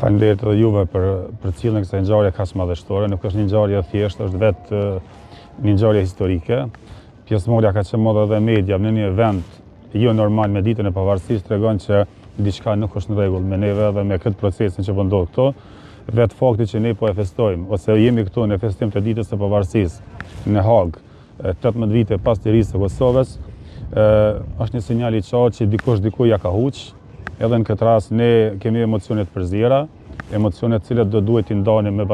Faleminderit edhe juve për cilën kësaj ngjarje kaq madhështore, nuk është një ngjarje thjesht, është vetë një ngjarje historike. Pjesëmarrja ka qenë edhe media në një vend jo normal me ditën e pavarësisë tregon që diçka nuk është në rregull me neve dhe me këtë procesin që po ndodh këtu. Vetë fakti që ne po e festojmë ose jemi këtu në festim të ditës së pavarësisë në Hagë, 18 vite pas lirisë së Kosovës, është një sinjal i qartë që dikush diku ja ka huq. Edhe në këtë rast ne kemi emocionet përzjera, emocionet cilët do duhet t'i ndanim me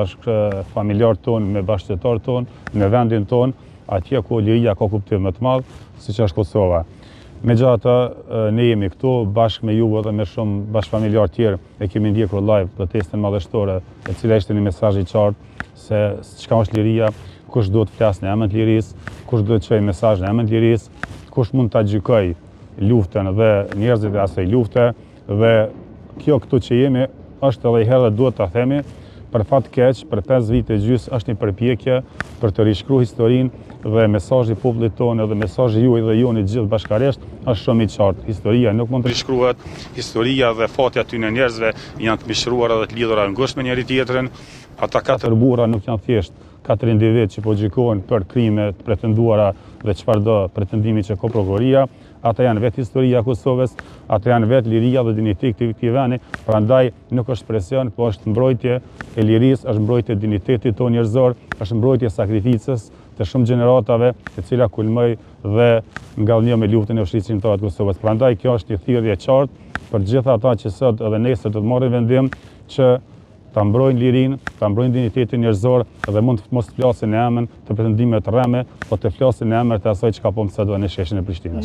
familjarët tonë, me bashkëqytetarët tonë, në vendin tonë, atje ku liria ka kuptim më të madh, siç është Kosova. Megjithatë, ne jemi këtu bashkë me ju dhe me shumë bashkëfamiljarë tjerë e kemi ndjekur live protestën madhështore, e cila ishte një mesazh i qartë se çka është liria, kush duhet të flasë në emër të lirisë, kush duhet të çojë mesazh në emër të lirisë, kush mund ta gjykojë luftën dhe njerëzit e asaj lufte. Dhe kjo këtu që jemi është edhe herë duhet ta themi, për fat keq, për 5 vite gjys është një përpjekje për të rishkruar historinë dhe mesazhi i popullit tonë dhe mesazhi juaj dhe joni gjithë bashkërisht është shumë i qartë. Historia nuk mund të rishkruhet, historia dhe fati aty në njerëzve janë të mishruar edhe të lidhura ngushtë me njëri tjetrin. Ata 4 burra nuk janë thjesht 4 individ që po gjykohen për krime të pretenduara dhe çfarëdo pretendimi që ka prokuroria. Ata janë vetë historia e Kosovës, ata janë vetë liria dhe dinjiteti i këtij vendi, prandaj nuk është presion, po është mbrojtje e lirisë, është mbrojtje e dinjitetit tonë njerëzor, është mbrojtje e sakrificës të shumë gjeneratave, e cila kulmoi dhe ngallënio me luftën e ushtrisë shqiptare të Kosovës. Prandaj kjo është një thirrje e qartë për gjithë ata që sot edhe nesër do të marrin vendim që ta mbrojnë lirinë, ta mbrojnë dinjitetin njerëzor dhe mund të mos flasin në emër të pretendimeve të rreme, po të flasin në emër të asaj çka po mësohet në sheshin e Prishtinës.